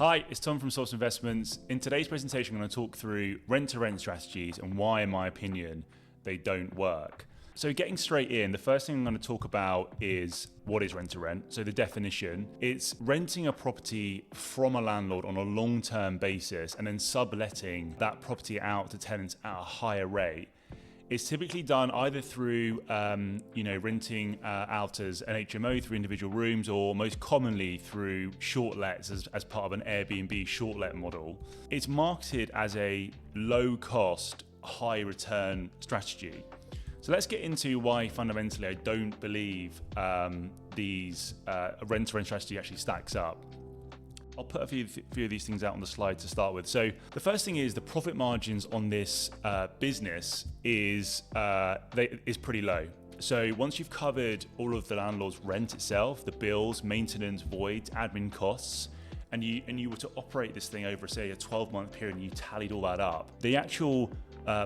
Hi, it's Tom from Source Investments. In today's presentation, I'm going to talk through rent-to-rent strategies and why, in my opinion, they don't work. So getting straight in, the first thing I'm going to talk about is what is rent-to-rent. So the definition, it's renting a property from a landlord on a long-term basis and then subletting that property out to tenants at a higher rate. It's typically done either through, renting out as an HMO through individual rooms, or most commonly through short lets as part of an Airbnb short let model. It's marketed as a low cost, high return strategy. So let's get into why fundamentally I don't believe these rent-to-rent strategy actually stacks up. I'll put a few of these things out on the slide to start with. So the first thing is the profit margins on this business is pretty low. So once you've covered all of the landlord's rent itself, the bills, maintenance, voids, admin costs, and you were to operate this thing over, say, a 12-month period, and you tallied all that up, the actual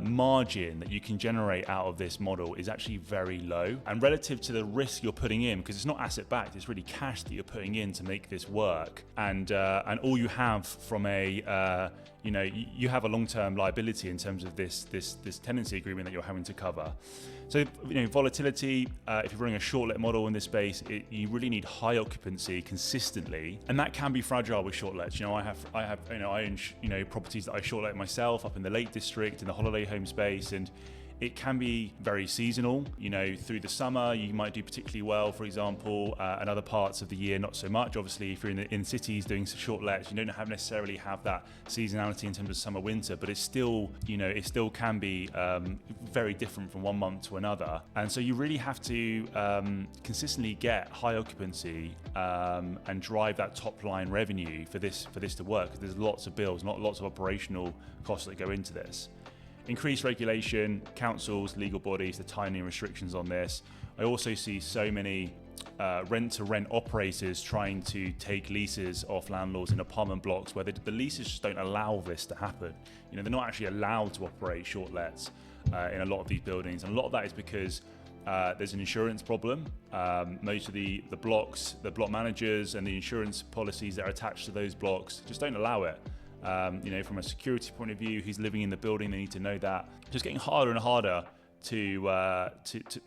margin that you can generate out of this model is actually very low, and relative to the risk you're putting in, because it's not asset backed, it's really cash that you're putting in to make this work, and all you have from you have a long-term liability in terms of this tenancy agreement that you're having to cover. So volatility, if you're running a short-let model in this space, you really need high occupancy consistently, and that can be fragile with short-lets. I own properties that I short-let myself up in the Lake District in the holiday home space, and it can be very seasonal. Through the summer, you might do particularly well, for example, and other parts of the year, not so much. Obviously, if you're in cities doing short lets, you don't necessarily have that seasonality in terms of summer, winter, but it still can be very different from one month to another. And so you really have to consistently get high occupancy and drive that top line revenue for this to work, because there's lots of bills, not lots of operational costs that go into this. Increased regulation, councils, legal bodies, the tightening restrictions on this. I also see so many rent-to-rent operators trying to take leases off landlords in apartment blocks where the leases just don't allow this to happen. They're not actually allowed to operate short lets in a lot of these buildings, and a lot of that is because there's an insurance problem. Most of the blocks, the block managers and the insurance policies that are attached to those blocks just don't allow it. From a security point of view, who's living in the building, they need to know that. It's getting harder and harder to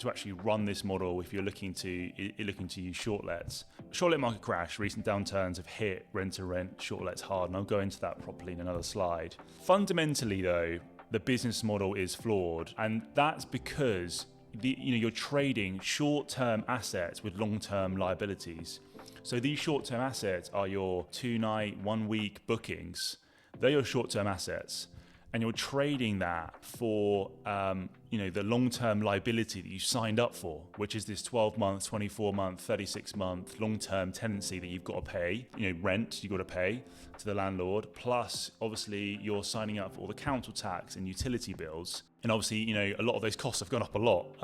actually run this model if you're looking to use short lets. Short let market crash, recent downturns have hit rent-to-rent short lets hard, and I'll go into that properly in another slide. Fundamentally though, the business model is flawed, and that's because you're trading short-term assets with long-term liabilities. So these short-term assets are your 2-night, 1-week bookings. They're your short-term assets, and you're trading that for the long-term liability that you signed up for, which is this 12-month, 24-month, 36-month long-term tenancy that you've got to pay, rent you've got to pay to the landlord, plus obviously you're signing up for all the council tax and utility bills. And obviously, a lot of those costs have gone up a lot,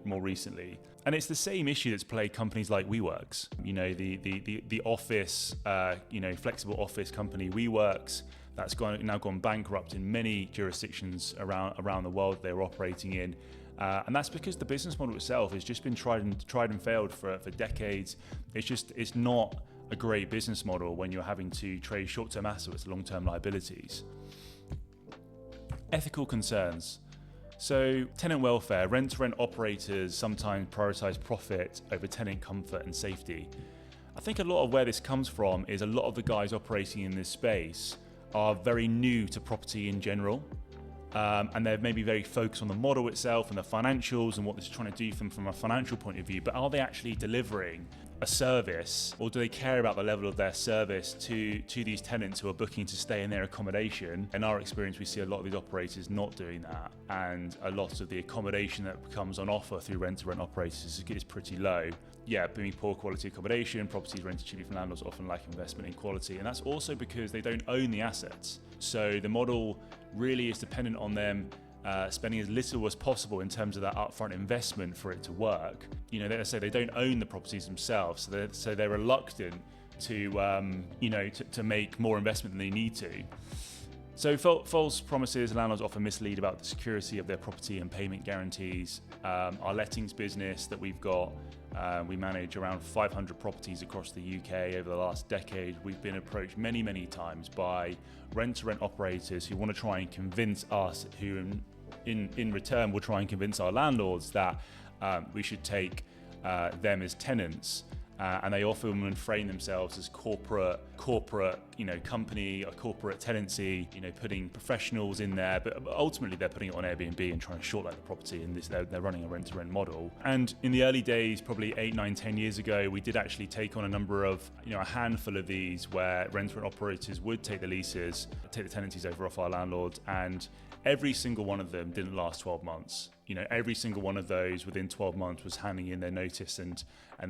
more recently. And it's the same issue that's plagued companies like WeWorks. The office, flexible office company WeWorks, that's now gone bankrupt in many jurisdictions around the world they're operating in. And that's because the business model itself has just been tried and failed for decades. It's not a great business model when you're having to trade short-term assets with long-term liabilities. Ethical concerns. So tenant welfare, rent-to-rent operators sometimes prioritize profit over tenant comfort and safety. I think a lot of where this comes from is a lot of the guys operating in this space are very new to property in general, and they're maybe very focused on the model itself and the financials and what this is trying to do from a financial point of view, but are they actually delivering a service, or do they care about the level of their service to these tenants who are booking to stay in their accommodation? In our experience, we see a lot of these operators not doing that, and a lot of the accommodation that comes on offer through rent-to-rent operators is pretty low. Being poor quality accommodation, properties rented cheaply from landlords often lack investment in quality, and that's also because they don't own the assets. So the model really is dependent on them spending as little as possible in terms of that upfront investment for it to work. Let's say they don't own the properties themselves, so they're reluctant to make more investment than they need to. So false promises, landlords often mislead about the security of their property and payment guarantees. Our lettings business that we've got, we manage around 500 properties across the UK over the last decade. We've been approached many, many times by rent-to-rent operators who want to try and convince us, who in return will try and convince our landlords that we should take them as tenants. And they often frame themselves as corporate, company, a corporate tenancy, putting professionals in there, but ultimately they're putting it on Airbnb and trying to short the property, and they're running a rent-to-rent model. And in the early days, probably 8, 9, 10 years ago, we did actually take on a number of, a handful of these where rent-to-rent operators would take the leases, take the tenancies over off our landlords, and every single one of them didn't last 12 months. Every single one of those within 12 months was handing in their notice and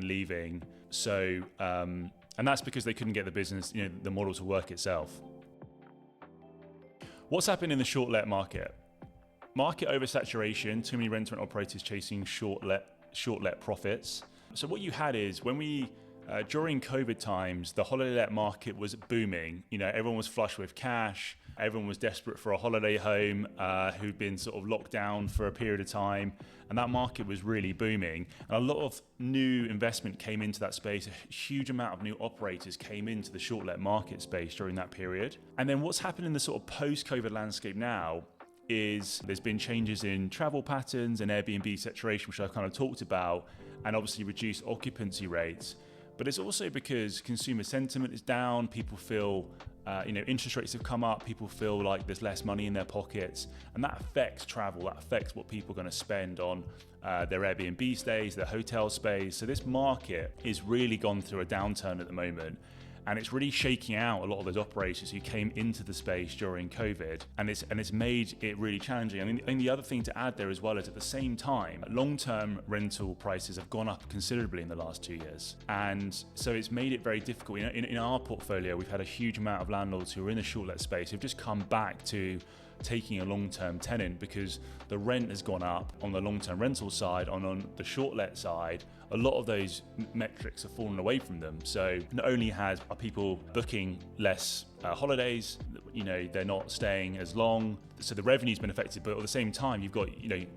leaving. So, and that's because they couldn't get the business, the model to work itself. What's happened in the short let market? Market oversaturation, too many rent-to-rent operators chasing short let profits. So what you had is when we, during COVID times, the holiday let market was booming. Everyone was flush with cash. Everyone was desperate for a holiday home, who'd been sort of locked down for a period of time, and that market was really booming. And a lot of new investment came into that space. A huge amount of new operators came into the short-let market space during that period. And then what's happened in the sort of post-COVID landscape now is there's been changes in travel patterns and Airbnb saturation, which I've kind of talked about, and obviously reduced occupancy rates. But it's also because consumer sentiment is down. People feel, interest rates have come up. People feel like there's less money in their pockets, and that affects travel. That affects what people are going to spend on their Airbnb stays, their hotel space. So this market is really gone through a downturn at the moment. And it's really shaking out a lot of those operators who came into the space during COVID, and it's made it really challenging. I mean, the other thing to add there as well is at the same time, long-term rental prices have gone up considerably in the last 2 years, and so it's made it very difficult. In our portfolio, we've had a huge amount of landlords who are in the short-let space who've just come back to taking a long-term tenant because the rent has gone up on the long-term rental side. On the short-let side, a lot of those metrics have fallen away from them. So not only are people booking less holidays, they're not staying as long, so the revenue's been affected, but at the same time you've got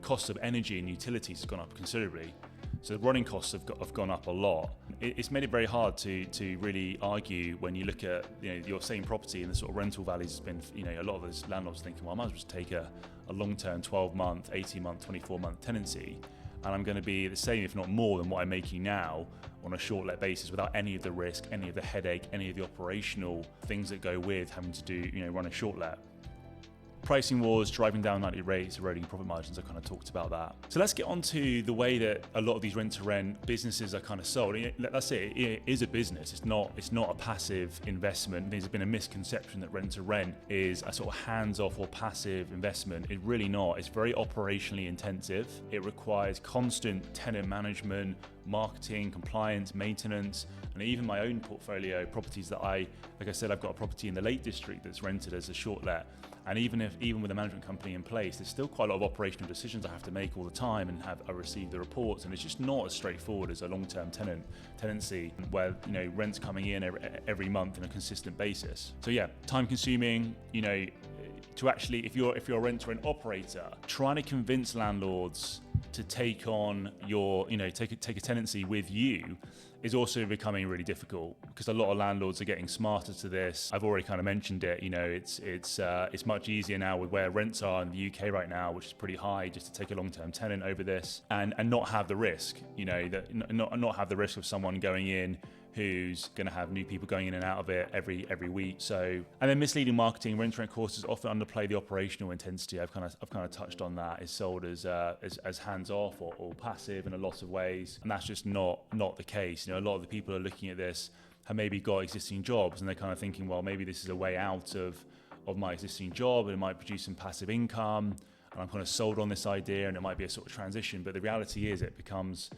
costs of energy and utilities has gone up considerably. So the running costs have gone up a lot. It's made it very hard to really argue when you look at your same property and the sort of rental values has been, a lot of those landlords thinking, well, I might as well just take a long-term 12-month, 18-month, 24-month tenancy, and I'm going to be the same, if not more, than what I'm making now on a short-let basis without any of the risk, any of the headache, any of the operational things that go with having to do, run a short-let. Pricing wars, driving down nightly rates, eroding profit margins. I kind of talked about that. So let's get on to the way that a lot of these rent-to-rent businesses are kind of sold. That's it. It is a business. It's not a passive investment. There's been a misconception that rent-to-rent is a sort of hands-off or passive investment. It's really not. It's very operationally intensive. It requires constant tenant management, marketing, compliance, maintenance, and even my own portfolio properties that like I said, I've got a property in the Lake District that's rented as a short-let. And even with a management company in place, there's still quite a lot of operational decisions I have to make all the time, and I receive the reports, and it's just not as straightforward as a long-term tenancy where rent's coming in every month on a consistent basis. So yeah, time-consuming. To actually, if you're a rent-to-rent operator, trying to convince landlords to take on take a tenancy with you is also becoming really difficult, because a lot of landlords are getting smarter to this. I've already kind of mentioned it. It's much easier now with where rents are in the UK right now, which is pretty high, just to take a long-term tenant over this and not have the risk. Not have the risk of someone going in who's going to have new people going in and out of it every week. So, and then misleading marketing, rent-to-rent courses often underplay the operational intensity. I've kind of touched on that. It's sold as hands-off or passive in a lot of ways, and that's just not the case. A lot of the people who are looking at this have maybe got existing jobs, and they're kind of thinking, well, maybe this is a way out of my existing job, and it might produce some passive income, and I'm kind of sold on this idea, and it might be a sort of transition. But the reality is, it becomes,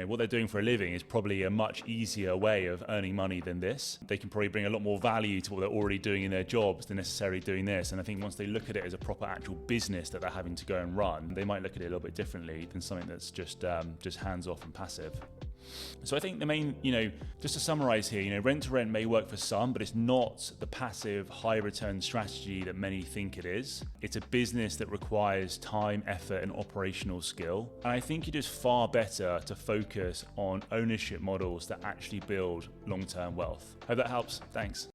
what they're doing for a living is probably a much easier way of earning money than this. They can probably bring a lot more value to what they're already doing in their jobs than necessarily doing this. And I think once they look at it as a proper actual business that they're having to go and run, they might look at it a little bit differently than something that's just hands off and passive. So I think the main, just to summarize here, rent to rent may work for some, but it's not the passive high return strategy that many think it is. It's a business that requires time, effort, and operational skill. And I think it is far better to focus on ownership models that actually build long-term wealth. Hope that helps. Thanks.